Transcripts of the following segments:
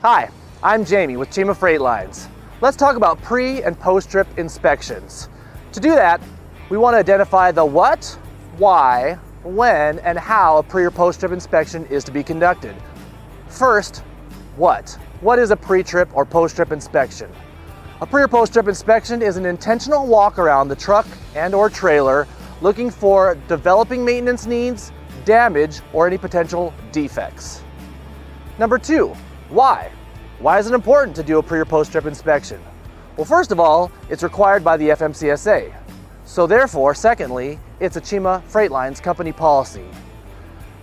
Hi, I'm Jamie with Team of Freight Lines. Let's talk about pre- and post-trip inspections. To do that, we want to identify the what, why, when, and how a pre- or post-trip inspection is to be conducted. First, what? What is a pre-trip or post-trip inspection? A pre- or post-trip inspection is an intentional walk around the truck and or trailer looking for developing maintenance needs, damage, or any potential defects. Number two, why? Why is it important to do a pre- or post-trip inspection? Well, first of all, it's required by the FMCSA. So therefore, secondly, it's a Chima Freight Lines company policy.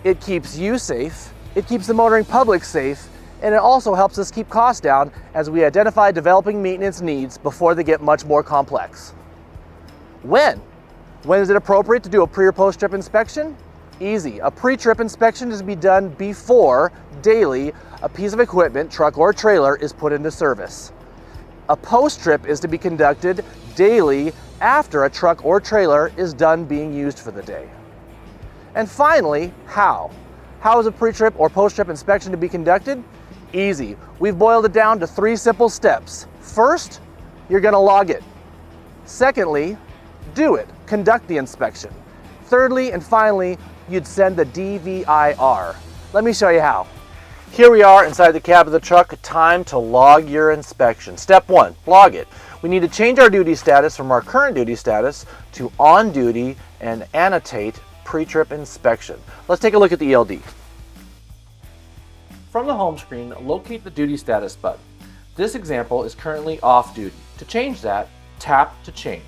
It keeps you safe, it keeps the motoring public safe, and it also helps us keep costs down as we identify developing maintenance needs before they get much more complex. When? When is it appropriate to do a pre- or post-trip inspection? Easy. A pre-trip inspection is to be done before, daily, a piece of equipment, truck or trailer, is put into service. A post-trip is to be conducted daily after a truck or trailer is done being used for the day. And finally, how? How is a pre-trip or post-trip inspection to be conducted? Easy. We've boiled it down to 3 simple steps. First, you're going to log it. Secondly, do it. Conduct the inspection. Thirdly and finally, you'd send the DVIR. Let me show you how. Here we are inside the cab of the truck. Time to log your inspection. Step 1, log it. We need to change our duty status from our current duty status to on duty and annotate pre-trip inspection. Let's take a look at the ELD. From the home screen, locate the duty status button. This example is currently off duty. To change that, tap to change.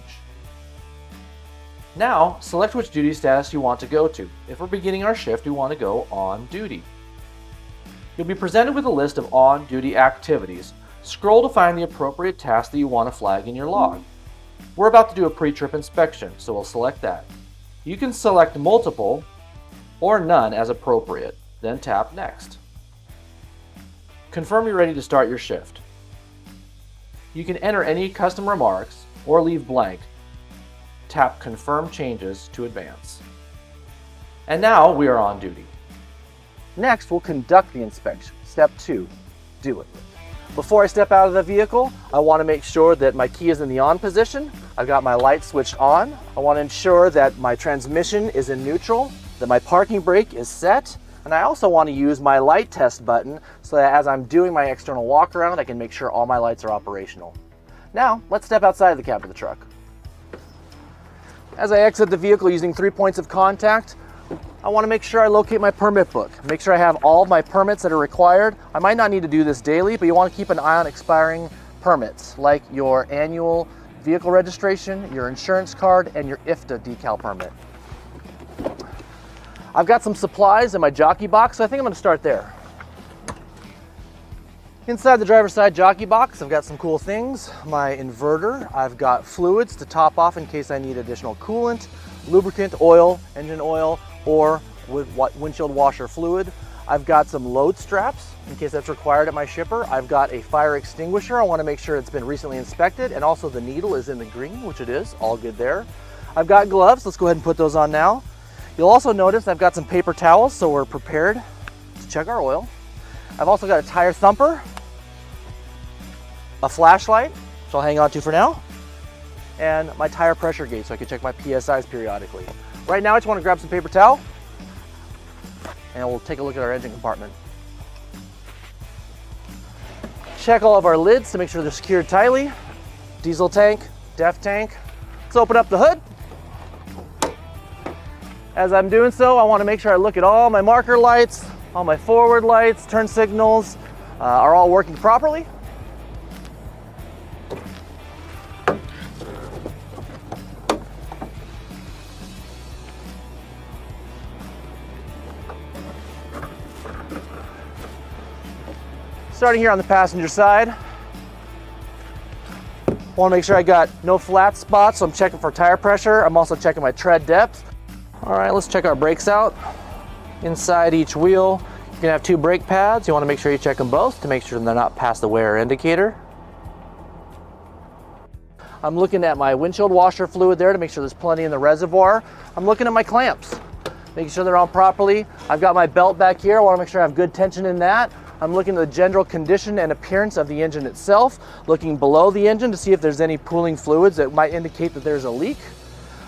Now, select which duty status you want to go to. If we're beginning our shift, we want to go on duty. You'll be presented with a list of on-duty activities. Scroll to find the appropriate task that you want to flag in your log. We're about to do a pre-trip inspection, so we'll select that. You can select multiple or none as appropriate, then tap Next. Confirm you're ready to start your shift. You can enter any custom remarks or leave blank. Tap Confirm Changes to advance. And now we are on duty. Next, we'll conduct the inspection. Step 2, do it. Before I step out of the vehicle, I want to make sure that my key is in the on position. I've got my lights switched on. I want to ensure that my transmission is in neutral, that my parking brake is set, and I also want to use my light test button so that as I'm doing my external walk around, I can make sure all my lights are operational. Now, let's step outside of the cab of the truck. As I exit the vehicle using 3 points of contact, I want to make sure I locate my permit book. Make sure I have all of my permits that are required. I might not need to do this daily, but you want to keep an eye on expiring permits, like your annual vehicle registration, your insurance card, and your IFTA decal permit. I've got some supplies in my jockey box, so I think I'm going to start there. Inside the driver's side jockey box, I've got some cool things. My inverter, I've got fluids to top off in case I need additional coolant, lubricant, oil, engine oil, or with windshield washer fluid. I've got some load straps in case that's required at my shipper. I've got a fire extinguisher. I want to make sure it's been recently inspected, and also the needle is in the green, which it is, all good there. I've got gloves. Let's go ahead and put those on now. You'll also notice I've got some paper towels, so we're prepared to check our oil. I've also got a tire thumper, a flashlight, which I'll hang on to for now, and my tire pressure gauge so I can check my PSIs periodically. Right now I just want to grab some paper towel and we'll take a look at our engine compartment. Check all of our lids to make sure they're secured tightly. Diesel tank, DEF tank. Let's open up the hood. As I'm doing so, I want to make sure I look at all my marker lights, all my forward lights, turn signals are all working properly. Starting here on the passenger side, want to make sure I got no flat spots, so I'm checking for tire pressure. I'm also checking my tread depth. All right, let's check our brakes out. Inside each wheel, you're gonna have 2 brake pads. You want to make sure you check them both to make sure they're not past the wear indicator. I'm looking at my windshield washer fluid there to make sure there's plenty in the reservoir. I'm looking at my clamps, making sure they're on properly. I've got my belt back here. I want to make sure I have good tension in that. I'm looking at the general condition and appearance of the engine itself, looking below the engine to see if there's any pooling fluids that might indicate that there's a leak.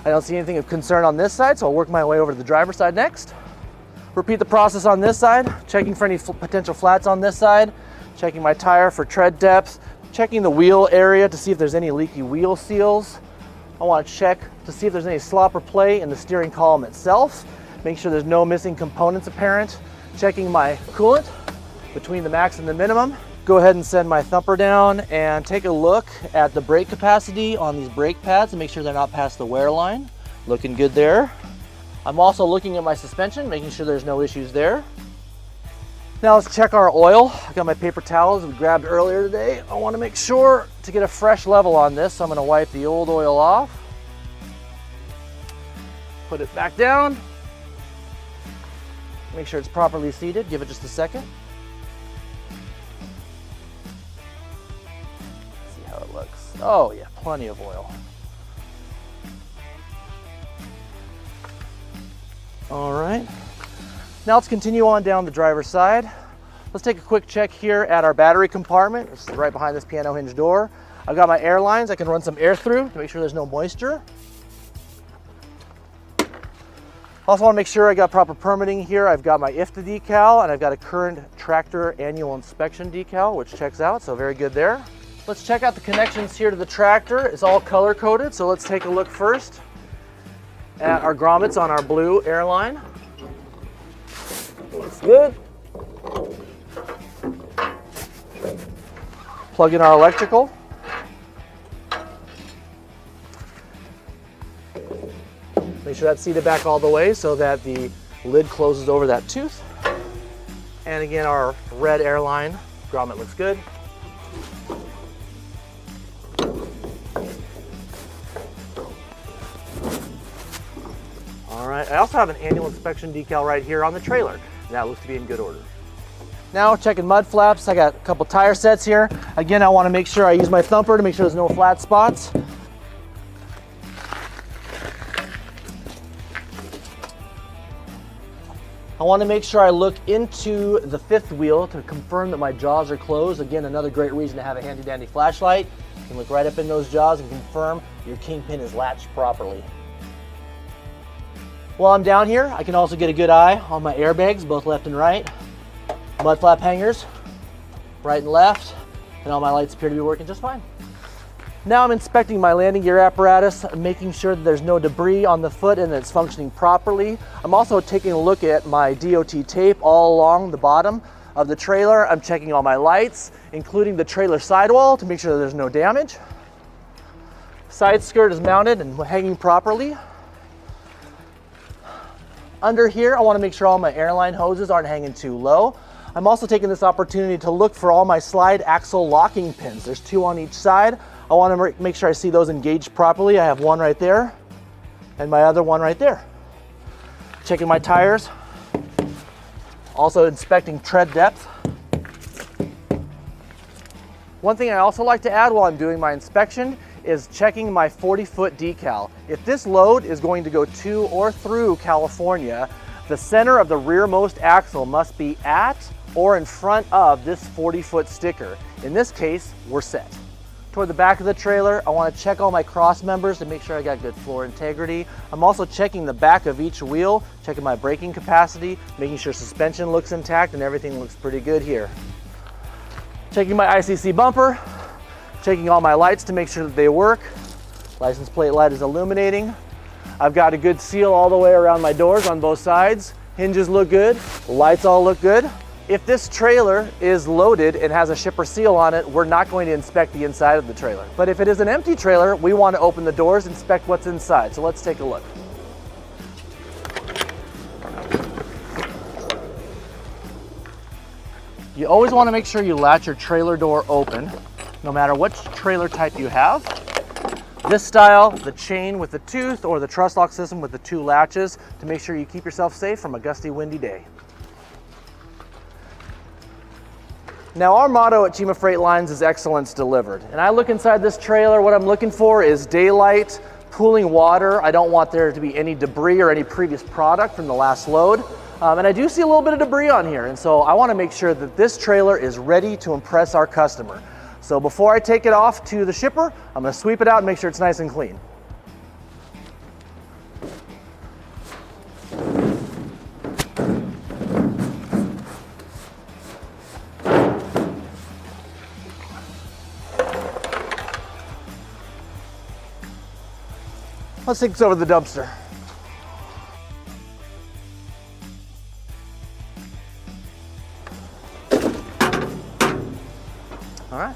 I don't see anything of concern on this side, so I'll work my way over to the driver's side next. Repeat the process on this side, checking for any potential flats on this side, checking my tire for tread depth, checking the wheel area to see if there's any leaky wheel seals. I want to check to see if there's any slop or play in the steering column itself. Make sure there's no missing components apparent. Checking my coolant between the max and the minimum. Go ahead and send my thumper down and take a look at the brake capacity on these brake pads and make sure they're not past the wear line. Looking good there. I'm also looking at my suspension, making sure there's no issues there. Now let's check our oil. I got my paper towels we grabbed earlier today. I want to make sure to get a fresh level on this, so I'm going to wipe the old oil off. Put it back down. Make sure it's properly seated. Give it just a second. See how it looks. Oh yeah, plenty of oil. All right. Now let's continue on down the driver's side. Let's take a quick check here at our battery compartment. This is right behind this piano hinge door. I've got my air lines I can run some air through to make sure there's no moisture. Also want to make sure I got proper permitting here. I've got my IFTA decal and I've got a current tractor annual inspection decal, which checks out, so very good there. Let's check out the connections here to the tractor. It's all color coded, so let's take a look first at our grommets on our blue airline. Looks good. Plug in our electrical. Make sure that's seated back all the way so that the lid closes over that tooth. And again, our red airline grommet looks good. All right, I also have an annual inspection decal right here on the trailer. That looks to be in good order. Now checking mud flaps. I got a couple tire sets here. Again, I want to make sure I use my thumper to make sure there's no flat spots. I want to make sure I look into the fifth wheel to confirm that my jaws are closed. Again, another great reason to have a handy dandy flashlight. You can look right up in those jaws and confirm your kingpin is latched properly. While I'm down here, I can also get a good eye on my airbags, both left and right. Mud flap hangers, right and left, and all my lights appear to be working just fine. Now I'm inspecting my landing gear apparatus, making sure that there's no debris on the foot and that it's functioning properly. I'm also taking a look at my DOT tape all along the bottom of the trailer. I'm checking all my lights, including the trailer sidewall to make sure that there's no damage. Side skirt is mounted and hanging properly. Under here, I want to make sure all my airline hoses aren't hanging too low. I'm also taking this opportunity to look for all my slide axle locking pins. There's 2 on each side. I want to make sure I see those engaged properly. I have one right there and my other one right there. Checking my tires. Also inspecting tread depth. One thing I also like to add while I'm doing my inspection is checking my 40-foot decal. If this load is going to go to or through California, the center of the rearmost axle must be at or in front of this 40-foot sticker. In this case, we're set. Toward the back of the trailer, I want to check all my cross members to make sure I got good floor integrity. I'm also checking the back of each wheel, checking my braking capacity, making sure suspension looks intact and everything looks pretty good here. Checking my ICC bumper, checking all my lights to make sure that they work. License plate light is illuminating. I've got a good seal all the way around my doors on both sides. Hinges look good, lights all look good. If this trailer is loaded and has a shipper seal on it, we're not going to inspect the inside of the trailer. But if it is an empty trailer, we want to open the doors, inspect what's inside. So let's take a look. You always want to make sure you latch your trailer door open, no matter what trailer type you have. This style, the chain with the tooth or the truss lock system with the 2 latches to make sure you keep yourself safe from a gusty, windy day. Now our motto at Team of Freight Lines is excellence delivered. And I look inside this trailer, what I'm looking for is daylight, pooling water. I don't want there to be any debris or any previous product from the last load. And I do see a little bit of debris on here, and so I want to make sure that this trailer is ready to impress our customer. So before I take it off to the shipper, I'm going to sweep it out and make sure it's nice and clean. Let's take this over to the dumpster. All right.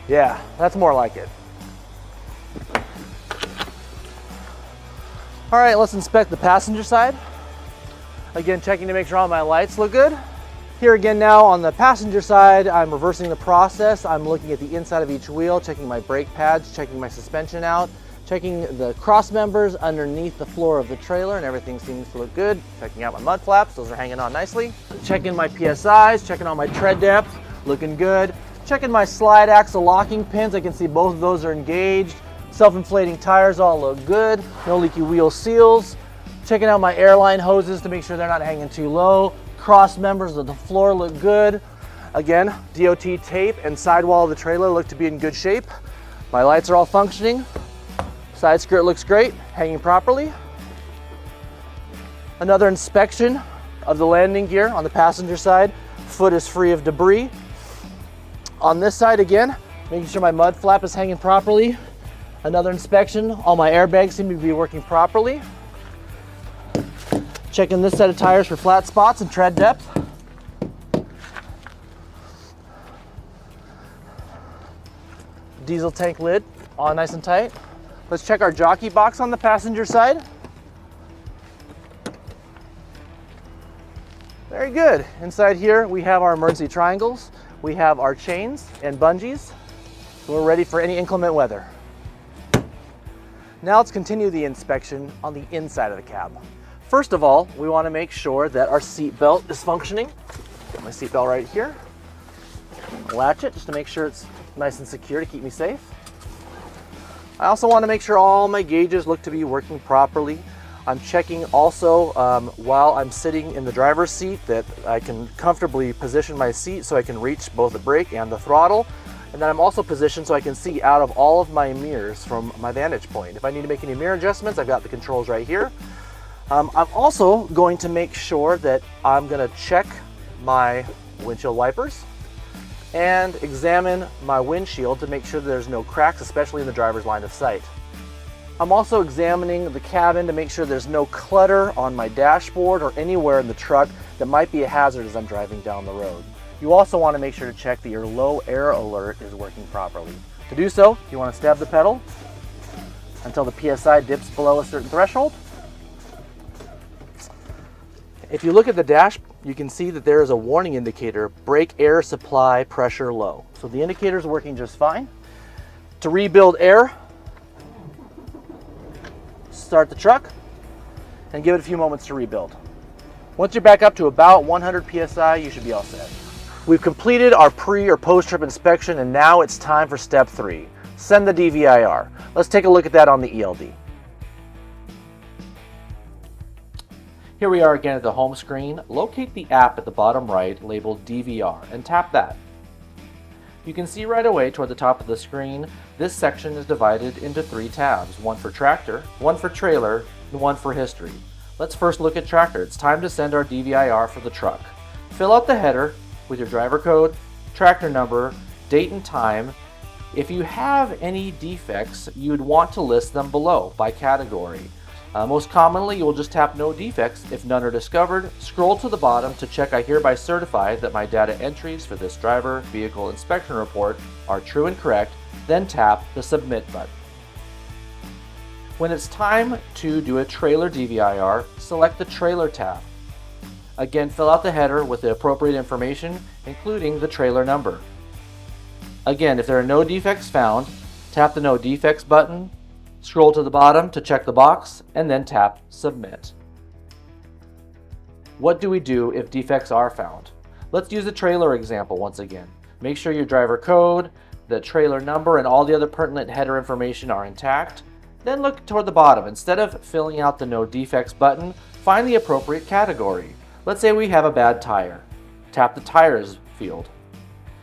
Yeah, that's more like it. All right, let's inspect the passenger side. Again, checking to make sure all my lights look good. Here again now on the passenger side, I'm reversing the process. I'm looking at the inside of each wheel, checking my brake pads, checking my suspension out, checking the cross members underneath the floor of the trailer, and everything seems to look good. Checking out my mud flaps, those are hanging on nicely. Checking my PSIs, checking on my tread depth, looking good. Checking my slide axle locking pins, I can see both of those are engaged. Self-inflating tires all look good, no leaky wheel seals. Checking out my airline hoses to make sure they're not hanging too low. Cross members of the floor look good. Again, DOT tape and sidewall of the trailer look to be in good shape. My lights are all functioning. Side skirt looks great, hanging properly. Another inspection of the landing gear on the passenger side. Foot is free of debris. On this side again, making sure my mud flap is hanging properly. Another inspection, all my airbags seem to be working properly. Checking this set of tires for flat spots and tread depth. Diesel tank lid all nice and tight. Let's check our jockey box on the passenger side. Very good. Inside here we have our emergency triangles. We have our chains and bungees. So we're ready for any inclement weather. Now let's continue the inspection on the inside of the cab. First of all, we want to make sure that our seat belt is functioning. Got my seat belt right here. Latch it just to make sure it's nice and secure to keep me safe. I also want to make sure all my gauges look to be working properly. I'm checking also while I'm sitting in the driver's seat that I can comfortably position my seat so I can reach both the brake and the throttle. And then I'm also positioned so I can see out of all of my mirrors from my vantage point. If I need to make any mirror adjustments, I've got the controls right here. I'm also going to make sure that I'm going to check my windshield wipers and examine my windshield to make sure that there's no cracks, especially in the driver's line of sight. I'm also examining the cabin to make sure there's no clutter on my dashboard or anywhere in the truck that might be a hazard as I'm driving down the road. You also want to make sure to check that your low air alert is working properly. To do so, you want to stab the pedal until the PSI dips below a certain threshold. If you look at the dash, you can see that there is a warning indicator, brake air supply pressure low. So the indicator is working just fine. To rebuild air, start the truck and give it a few moments to rebuild. Once you're back up to about 100 PSI, you should be all set. We've completed our pre or post-trip inspection, and now it's time for step 3, send the DVIR. Let's take a look at that on the ELD. Here we are again at the home screen. Locate the app at the bottom right labeled DVR and tap that. You can see right away toward the top of the screen, this section is divided into 3 tabs, one for tractor, one for trailer, and one for history. Let's first look at tractor. It's time to send our DVIR for the truck. Fill out the header with your driver code, tractor number, date and time. If you have any defects, you'd want to list them below by category. Most commonly, you will just tap no defects. If none are discovered, scroll to the bottom to check I hereby certify that my data entries for this driver vehicle inspection report are true and correct, then tap the submit button. When it's time to do a trailer DVIR, select the trailer tab. Again, fill out the header with the appropriate information, including the trailer number. Again, if there are no defects found, tap the no defects button, scroll to the bottom to check the box, and then tap submit. What do we do if defects are found? Let's use the trailer example once again. Make sure your driver code, the trailer number, and all the other pertinent header information are intact. Then look toward the bottom. Instead of filling out the No Defects button, find the appropriate category. Let's say we have a bad tire. Tap the Tires field.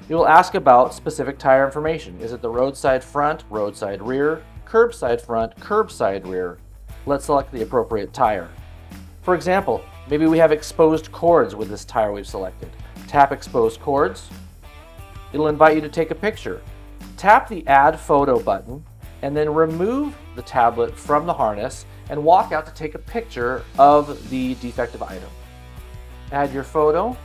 It will ask about specific tire information. Is it the roadside front, roadside rear, curbside front, curbside rear? Let's select the appropriate tire. For example, maybe we have exposed cords with this tire we've selected. Tap Exposed Cords. It'll invite you to take a picture. Tap the Add Photo button and then remove the tablet from the harness and walk out to take a picture of the defective item. Add your photo,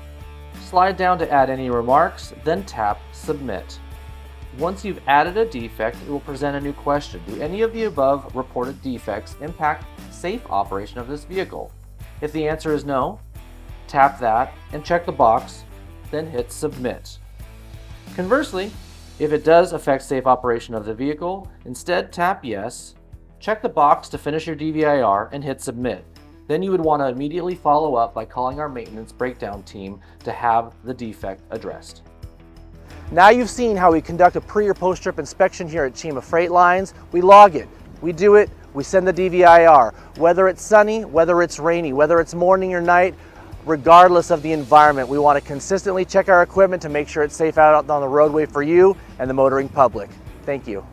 slide down to add any remarks, then tap Submit. Once you've added a defect, it will present a new question. Do any of the above reported defects impact safe operation of this vehicle? If the answer is no, tap that and check the box, then hit Submit. Conversely, if it does affect safe operation of the vehicle, instead tap Yes, check the box to finish your DVIR and hit Submit. Then you would want to immediately follow up by calling our maintenance breakdown team to have the defect addressed. Now you've seen how we conduct a pre or post-trip inspection here at Chima Freight Lines. We log it, we do it, we send the DVIR. Whether it's sunny, whether it's rainy, whether it's morning or night, regardless of the environment, we want to consistently check our equipment to make sure it's safe out on the roadway for you and the motoring public. Thank you.